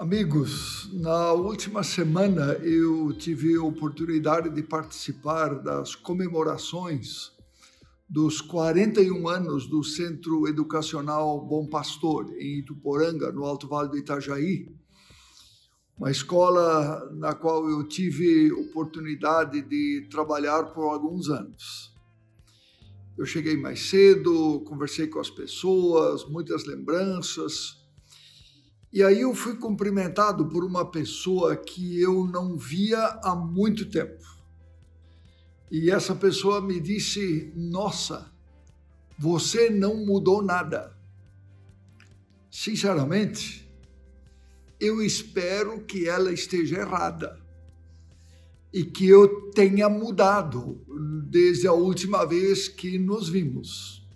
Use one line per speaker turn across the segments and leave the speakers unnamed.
Amigos, na última semana eu tive a oportunidade de participar das comemorações dos 41 anos do Centro Educacional Bom Pastor, em Ituporanga, no Alto Vale do Itajaí, uma escola na qual eu tive oportunidade de trabalhar por alguns anos. Eu cheguei mais cedo, conversei com as pessoas, muitas lembranças. E aí eu fui cumprimentado por uma pessoa que eu não via há muito tempo. E essa pessoa me disse: "Nossa, você não mudou nada." Sinceramente, eu espero que ela esteja errada e que eu tenha mudado desde a última vez que nos vimos,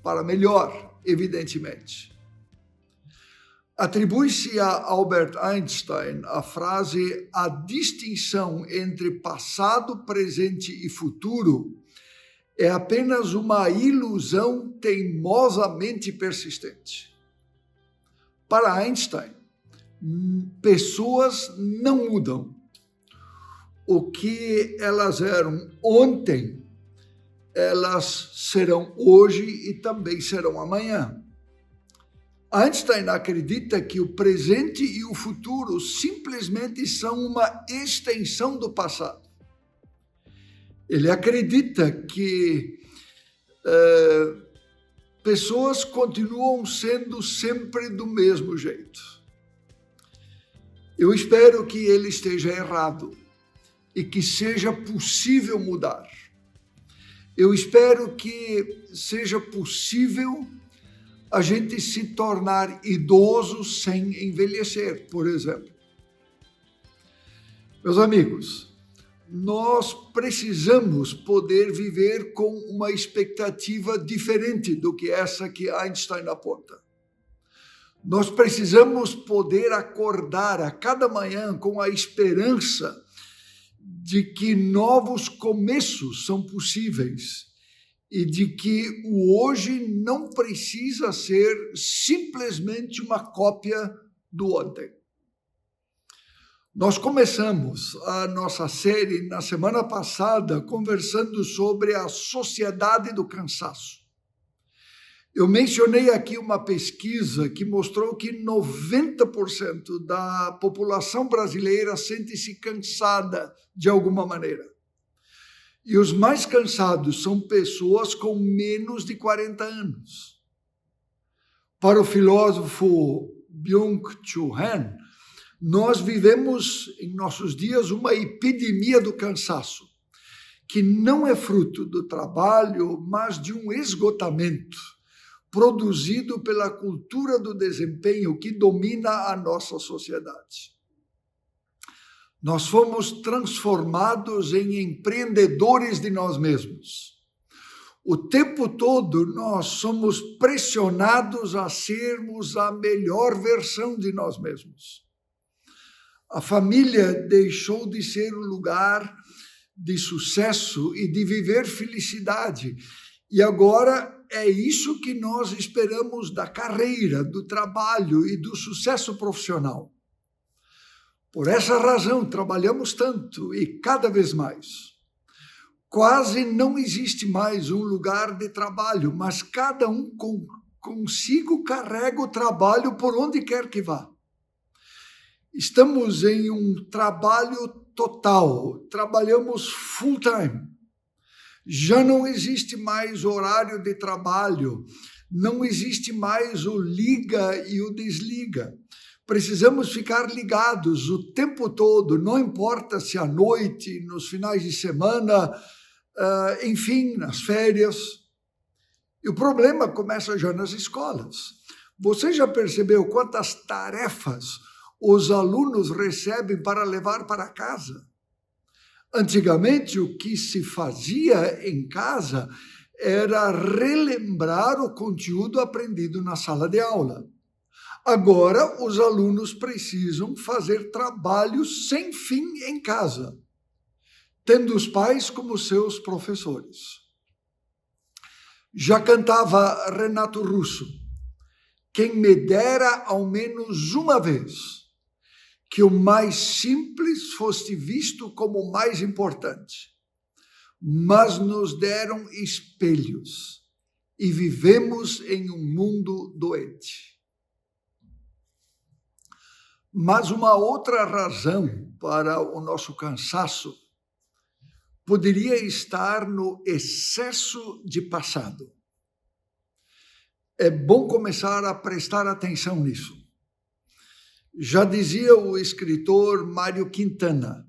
para melhor, evidentemente. Atribui-se a Albert Einstein a frase: "A distinção entre passado, presente e futuro é apenas uma ilusão teimosamente persistente." Para Einstein, pessoas não mudam. O que elas eram ontem, elas serão hoje e também serão amanhã. Einstein acredita que o presente e o futuro simplesmente são uma extensão do passado. Ele acredita que pessoas continuam sendo sempre do mesmo jeito. Eu espero que ele esteja errado e que seja possível mudar. Eu espero que seja possível a gente se tornar idoso sem envelhecer, por exemplo. Meus amigos, nós precisamos poder viver com uma expectativa diferente do que essa que Einstein aponta. Nós precisamos poder acordar a cada manhã com a esperança de que novos começos são possíveis e de que o hoje não precisa ser simplesmente uma cópia do ontem. Nós começamos a nossa série na semana passada conversando sobre a sociedade do cansaço. Eu mencionei aqui uma pesquisa que mostrou que 90% da população brasileira sente-se cansada de alguma maneira. E os mais cansados são pessoas com menos de 40 anos. Para o filósofo Byung-Chul Han, nós vivemos em nossos dias uma epidemia do cansaço, que não é fruto do trabalho, mas de um esgotamento produzido pela cultura do desempenho que domina a nossa sociedade. Nós fomos transformados em empreendedores de nós mesmos. O tempo todo nós somos pressionados a sermos a melhor versão de nós mesmos. A família deixou de ser um lugar de sucesso e de viver felicidade. E agora é isso que nós esperamos da carreira, do trabalho e do sucesso profissional. Por essa razão, trabalhamos tanto e cada vez mais. Quase não existe mais um lugar de trabalho, mas cada um consigo carrega o trabalho por onde quer que vá. Estamos em um trabalho total, trabalhamos full time. Já não existe mais horário de trabalho, não existe mais o liga e o desliga. Precisamos ficar ligados o tempo todo, não importa se à noite, nos finais de semana, enfim, nas férias. E o problema começa já nas escolas. Você já percebeu quantas tarefas os alunos recebem para levar para casa? Antigamente, o que se fazia em casa era relembrar o conteúdo aprendido na sala de aula. Agora, os alunos precisam fazer trabalhos sem fim em casa, tendo os pais como seus professores. Já cantava Renato Russo: "Quem me dera ao menos uma vez que o mais simples fosse visto como o mais importante, mas nos deram espelhos e vivemos em um mundo doente. Mas uma outra razão para o nosso cansaço poderia estar no excesso de passado. É bom começar a prestar atenção nisso. Já dizia o escritor Mário Quintana,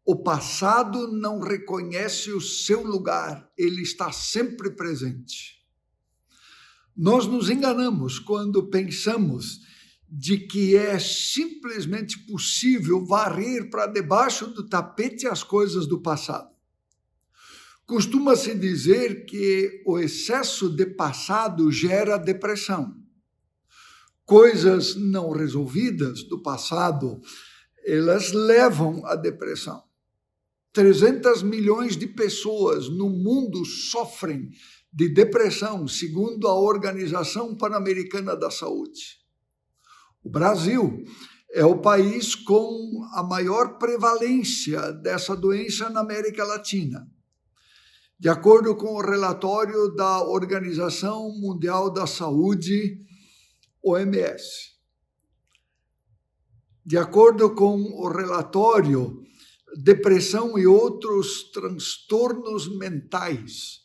o passado não reconhece o seu lugar, ele está sempre presente. Nós nos enganamos quando pensamos de que é simplesmente possível varrer para debaixo do tapete as coisas do passado. Costuma-se dizer que o excesso de passado gera depressão. Coisas não resolvidas do passado, elas levam à depressão. 300 milhões de pessoas no mundo sofrem de depressão, segundo a Organização Pan-Americana da Saúde. O Brasil é o país com a maior prevalência dessa doença na América Latina. De acordo com o relatório da Organização Mundial da Saúde, OMS. De acordo com o relatório, depressão e outros transtornos mentais,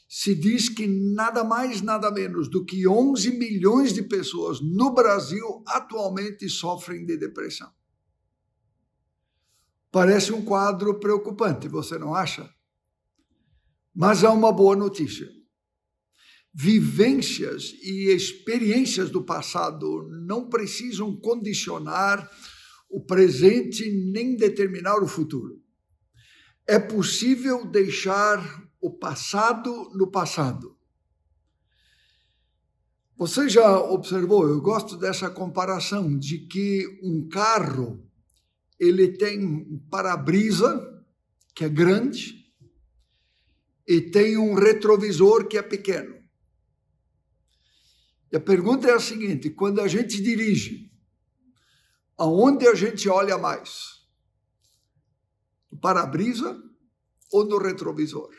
se diz que nada mais, nada menos do que 11 milhões de pessoas no Brasil atualmente sofrem de depressão. Parece um quadro preocupante, você não acha? Mas há uma boa notícia. Vivências e experiências do passado não precisam condicionar o presente nem determinar o futuro. É possível deixar o passado no passado. Você já observou, eu gosto dessa comparação, de que um carro, ele tem um para-brisa, que é grande, e tem um retrovisor que é pequeno. E a pergunta é a seguinte, quando a gente dirige, aonde a gente olha mais? No para-brisa ou no retrovisor?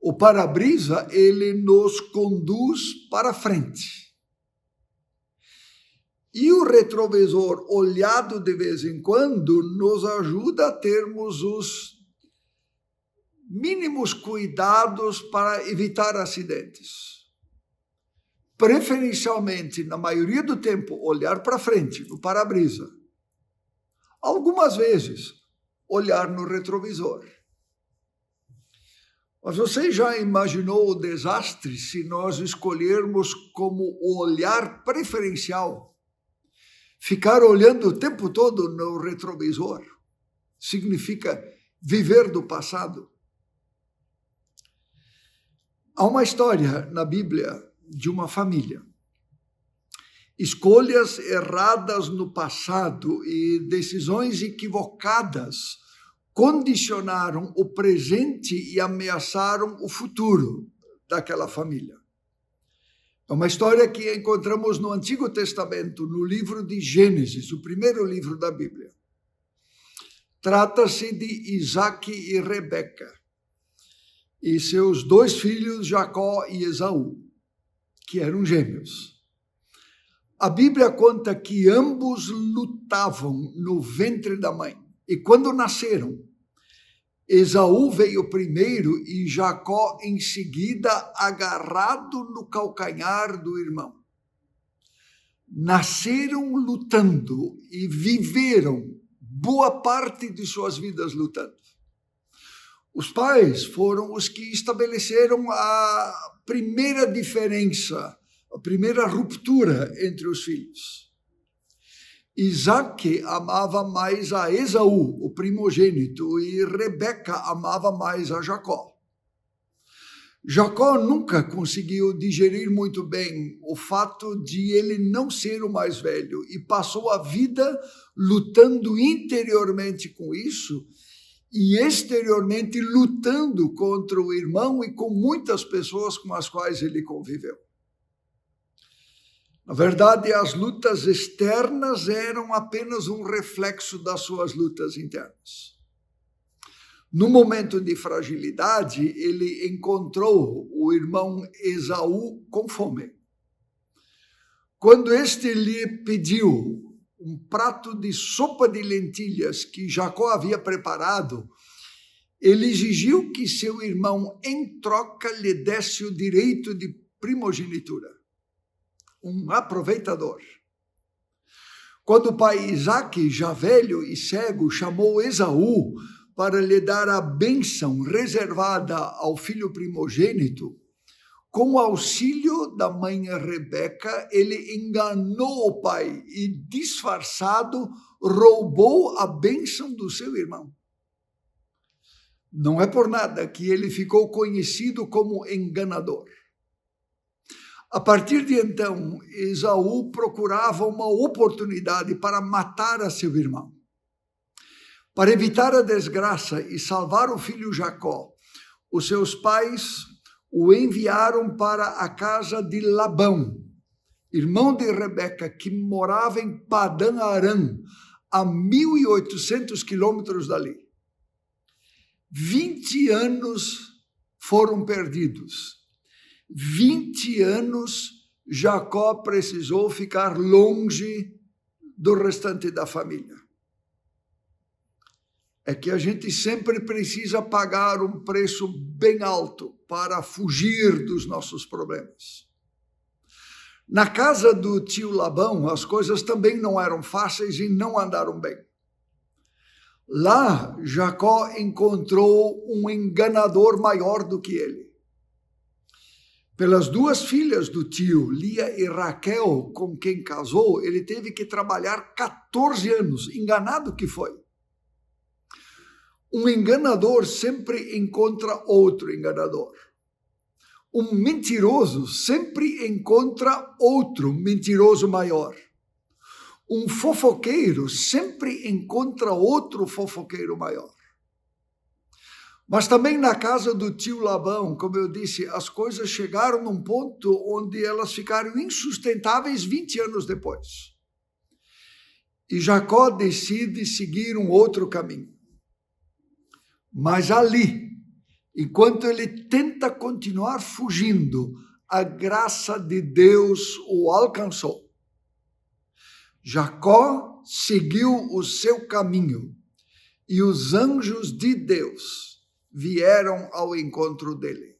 O para-brisa, ele nos conduz para frente. E o retrovisor, olhado de vez em quando, nos ajuda a termos os mínimos cuidados para evitar acidentes. Preferencialmente, na maioria do tempo, olhar para frente, no para-brisa. Algumas vezes, olhar no retrovisor. Mas você já imaginou o desastre se nós escolhermos como o olhar preferencial? Ficar olhando o tempo todo no retrovisor significa viver do passado. Há uma história na Bíblia de uma família. Escolhas erradas no passado e decisões equivocadas condicionaram o presente e ameaçaram o futuro daquela família. É uma história que encontramos no Antigo Testamento, no livro de Gênesis, o primeiro livro da Bíblia. Trata-se de Isaque e Rebeca e seus 2 filhos, Jacó e Esaú, que eram gêmeos. A Bíblia conta que ambos lutavam no ventre da mãe. E quando nasceram, Esaú veio primeiro e Jacó em seguida, agarrado no calcanhar do irmão. Nasceram lutando e viveram boa parte de suas vidas lutando. Os pais foram os que estabeleceram a primeira diferença, a primeira ruptura entre os filhos. Isaque amava mais a Esaú, o primogênito, e Rebeca amava mais a Jacó. Jacó nunca conseguiu digerir muito bem o fato de ele não ser o mais velho e passou a vida lutando interiormente com isso e exteriormente lutando contra o irmão e com muitas pessoas com as quais ele conviveu. Na verdade, as lutas externas eram apenas um reflexo das suas lutas internas. No momento de fragilidade, ele encontrou o irmão Esaú com fome. Quando este lhe pediu um prato de sopa de lentilhas que Jacó havia preparado, ele exigiu que seu irmão, em troca, lhe desse o direito de primogenitura. Um aproveitador. Quando o pai Isaque, já velho e cego, chamou Esaú para lhe dar a bênção reservada ao filho primogênito, com o auxílio da mãe Rebeca, ele enganou o pai e, disfarçado, roubou a bênção do seu irmão. Não é por nada que ele ficou conhecido como enganador. A partir de então, Esaú procurava uma oportunidade para matar a seu irmão. Para evitar a desgraça e salvar o filho Jacó, os seus pais o enviaram para a casa de Labão, irmão de Rebeca, que morava em Padã Arã, a 1.800 quilômetros dali. 20 anos foram perdidos. 20 anos Jacó precisou ficar longe do restante da família. É que a gente sempre precisa pagar um preço bem alto para fugir dos nossos problemas. Na casa do tio Labão, as coisas também não eram fáceis e não andaram bem. Lá, Jacó encontrou um enganador maior do que ele. Pelas duas filhas do tio, Lia e Raquel, com quem casou, ele teve que trabalhar 14 anos, enganado que foi. Um enganador sempre encontra outro enganador. Um mentiroso sempre encontra outro mentiroso maior. Um fofoqueiro sempre encontra outro fofoqueiro maior. Mas também na casa do tio Labão, como eu disse, as coisas chegaram num ponto onde elas ficaram insustentáveis 20 anos depois. E Jacó decide seguir um outro caminho. Mas ali, enquanto ele tenta continuar fugindo, a graça de Deus o alcançou. Jacó seguiu o seu caminho e os anjos de Deus vieram ao encontro dele.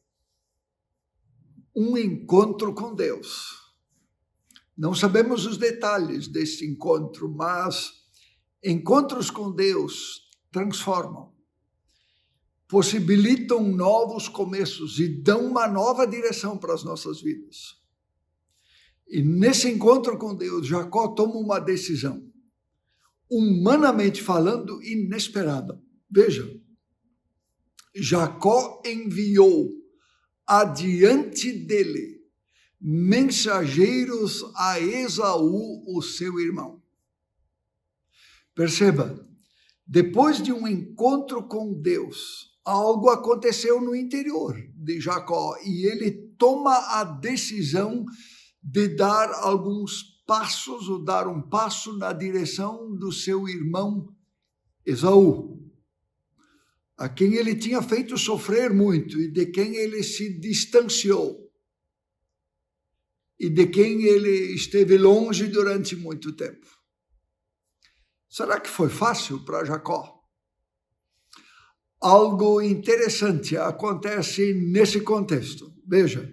Um encontro com Deus. Não sabemos os detalhes desse encontro, mas encontros com Deus transformam. Possibilitam novos começos e dão uma nova direção para as nossas vidas. E nesse encontro com Deus, Jacó toma uma decisão, humanamente falando, inesperada. Veja, Jacó enviou adiante dele mensageiros a Esaú, o seu irmão. Perceba, depois de um encontro com Deus, algo aconteceu no interior de Jacó e ele toma a decisão de dar alguns passos, ou dar um passo na direção do seu irmão Esaú, a quem ele tinha feito sofrer muito e de quem ele se distanciou e de quem ele esteve longe durante muito tempo. Será que foi fácil para Jacó? Algo interessante acontece nesse contexto. Veja,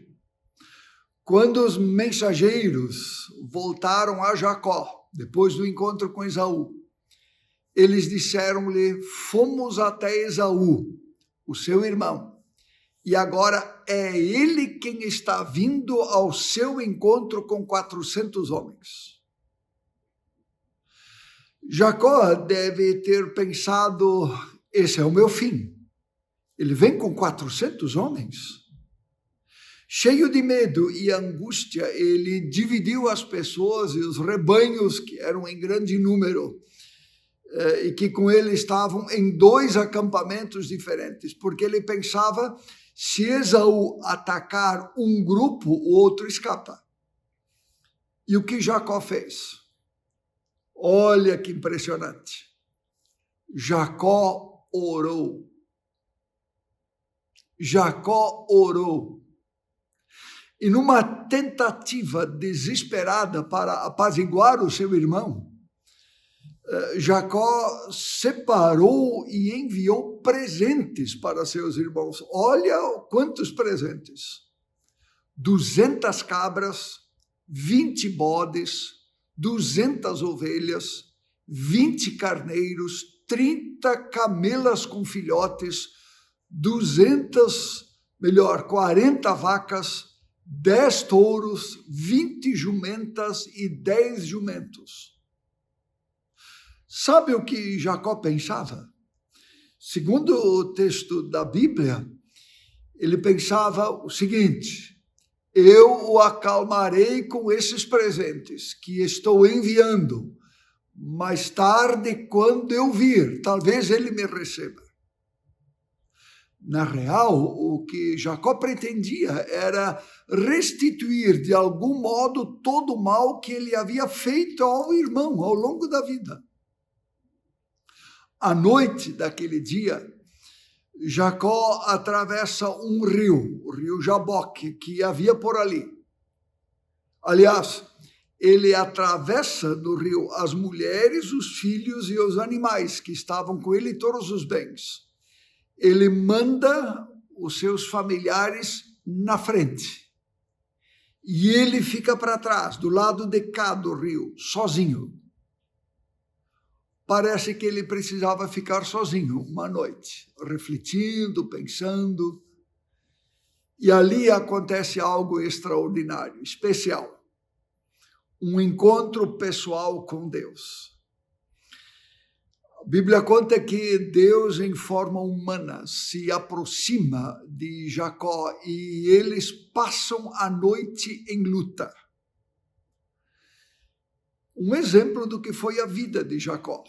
quando os mensageiros voltaram a Jacó, depois do encontro com Esaú, eles disseram-lhe: fomos até Esaú, o seu irmão, e agora é ele quem está vindo ao seu encontro com 400 homens. Jacó deve ter pensado: esse é o meu fim. Ele vem com 400 homens? Cheio de medo e angústia, ele dividiu as pessoas e os rebanhos, que eram em grande número, e que com ele estavam em 2 acampamentos diferentes, porque ele pensava: se Esaú atacar um grupo, o outro escapa. E o que Jacó fez? Olha que impressionante. Jacó orou. Jacó orou. E numa tentativa desesperada para apaziguar o seu irmão, Jacó separou e enviou presentes para seus irmãos. Olha quantos presentes. 200 cabras, 20 bodes, 200 ovelhas, 20 carneiros, 30 camelas com filhotes, 40 vacas, 10 touros, 20 jumentas e 10 jumentos. Sabe o que Jacó pensava? Segundo o texto da Bíblia, ele pensava o seguinte: eu o acalmarei com esses presentes que estou enviando. Mais tarde, quando eu vir, talvez ele me receba. Na real, o que Jacó pretendia era restituir de algum modo todo o mal que ele havia feito ao irmão ao longo da vida. À noite daquele dia, Jacó atravessa um rio, o rio Jaboque, que havia por ali. Aliás, ele atravessa no rio as mulheres, os filhos e os animais que estavam com ele, todos os bens. Ele manda os seus familiares na frente. E ele fica para trás, do lado de cá do rio, sozinho. Parece que ele precisava ficar sozinho uma noite, refletindo, pensando. E ali acontece algo extraordinário, especial. Um encontro pessoal com Deus. A Bíblia conta que Deus, em forma humana, se aproxima de Jacó e eles passam a noite em luta. Um exemplo do que foi a vida de Jacó.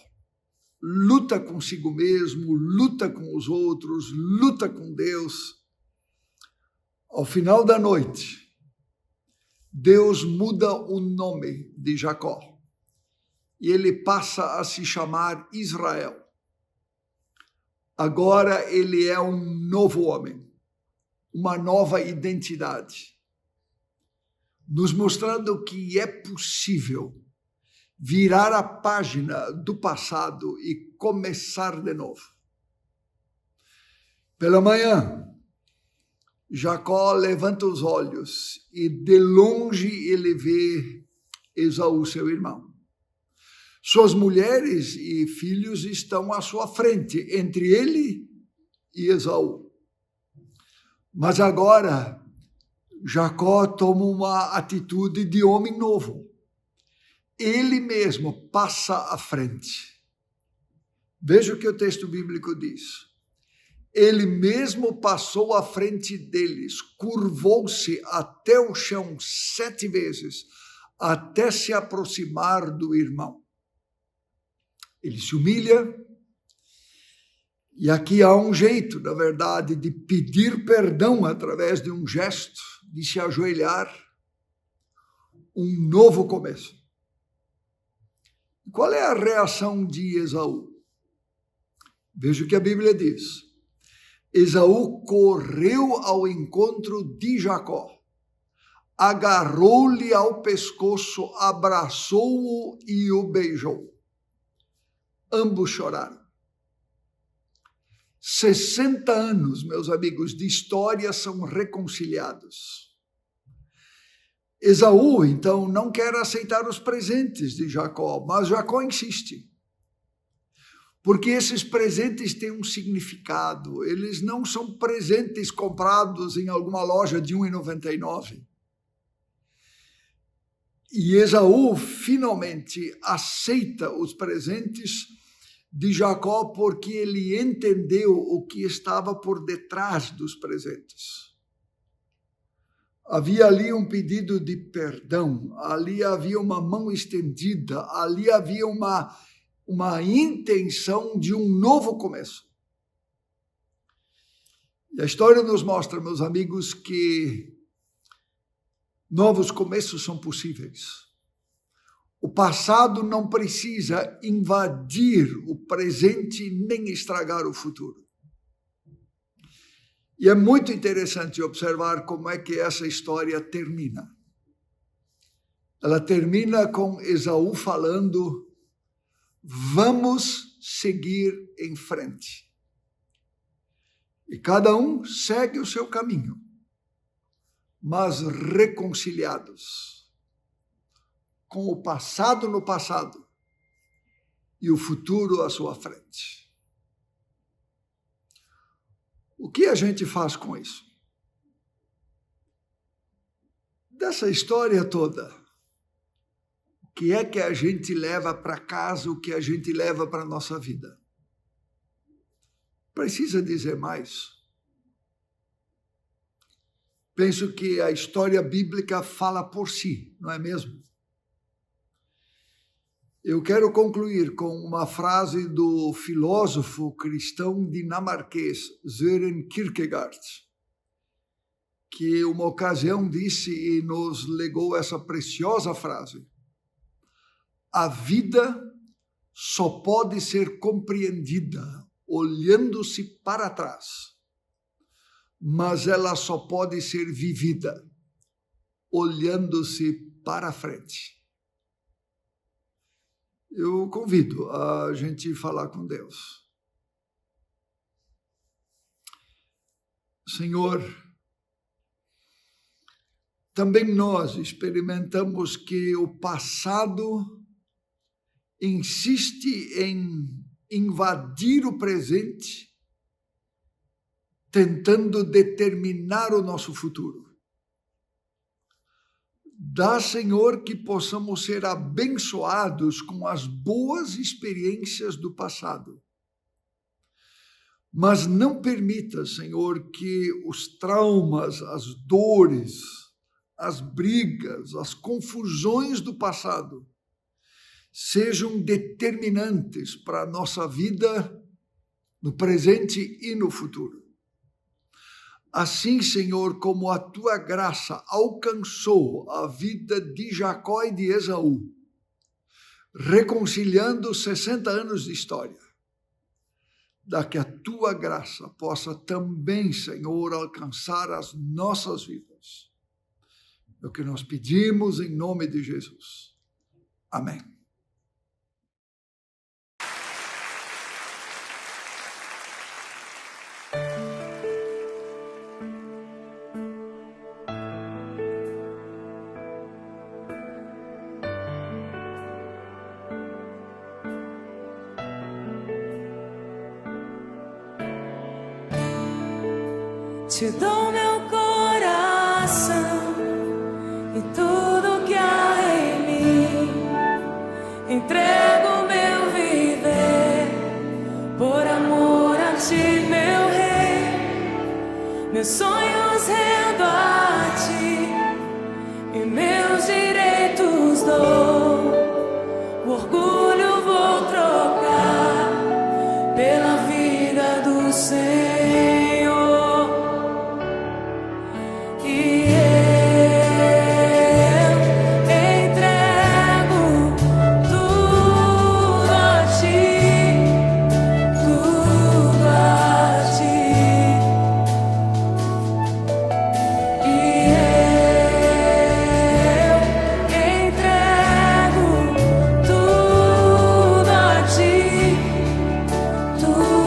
Luta consigo mesmo, luta com os outros, luta com Deus. Ao final da noite, Deus muda o nome de Jacó e ele passa a se chamar Israel. Agora ele é um novo homem, uma nova identidade, nos mostrando que é possível virar a página do passado e começar de novo. Pela manhã, Jacó levanta os olhos e de longe ele vê Esaú, seu irmão. Suas mulheres e filhos estão à sua frente, entre ele e Esaú. Mas agora, Jacó toma uma atitude de homem novo. Ele mesmo passa à frente. Veja o que o texto bíblico diz. Ele mesmo passou à frente deles, curvou-se até o chão 7 vezes, até se aproximar do irmão. Ele se humilha, e aqui há um jeito, na verdade, de pedir perdão através de um gesto, de se ajoelhar, um novo começo. Qual é a reação de Esaú? Veja o que a Bíblia diz. Esaú correu ao encontro de Jacó, agarrou-lhe ao pescoço, abraçou-o e o beijou. Ambos choraram. 60 anos, meus amigos, de história são reconciliados. Esaú, então, não quer aceitar os presentes de Jacó, mas Jacó insiste. Porque esses presentes têm um significado. Eles não são presentes comprados em alguma loja de R$ 1,99. E Esaú finalmente aceita os presentes de Jacó porque ele entendeu o que estava por detrás dos presentes. Havia ali um pedido de perdão, ali havia uma mão estendida, ali havia uma intenção de um novo começo. E a história nos mostra, meus amigos, que novos começos são possíveis. O passado não precisa invadir o presente nem estragar o futuro. E é muito interessante observar como é que essa história termina. Ela termina com Esaú falando: vamos seguir em frente. E cada um segue o seu caminho, mas reconciliados, com o passado no passado e o futuro à sua frente. O que a gente faz com isso? Dessa história toda, o que é que a gente leva para casa, o que a gente leva para a nossa vida? Precisa dizer mais? Penso que a história bíblica fala por si, não é mesmo? Eu quero concluir com uma frase do filósofo cristão dinamarquês Søren Kierkegaard, que uma ocasião disse e nos legou essa preciosa frase: a vida só pode ser compreendida olhando-se para trás, mas ela só pode ser vivida olhando-se para frente. Eu convido a gente falar com Deus. Senhor, também nós experimentamos que o passado insiste em invadir o presente, tentando determinar o nosso futuro. Dá, Senhor, que possamos ser abençoados com as boas experiências do passado. Mas não permita, Senhor, que os traumas, as dores, as brigas, as confusões do passado sejam determinantes para a nossa vida no presente e no futuro. Assim, Senhor, como a tua graça alcançou a vida de Jacó e de Esaú, reconciliando 60 anos de história, dá que a tua graça possa também, Senhor, alcançar as nossas vidas. É o que nós pedimos em nome de Jesus. Amém.
Te dou meu coração e tudo que há em mim. Entrego meu viver por amor a ti, meu rei. Meus sonhos rendo a ti e meus direitos dou. O orgulho vou trocar pela vida do Senhor. Tu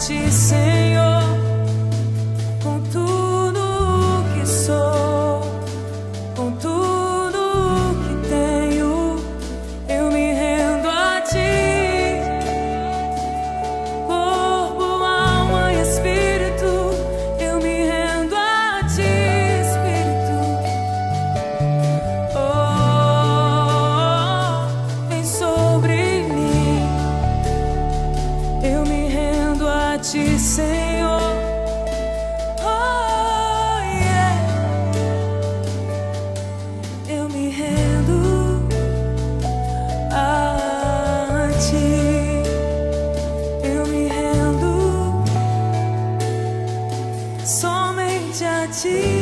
ti, Senhor, com tudo que sou, com tudo que tenho, eu me rendo a ti. Corpo, alma e espírito, eu me rendo a ti, Espírito. Oh, vem sobre mim, eu me rendo a ti, Senhor. Oh, yeah. Eu me rendo a ti, eu me rendo somente a ti.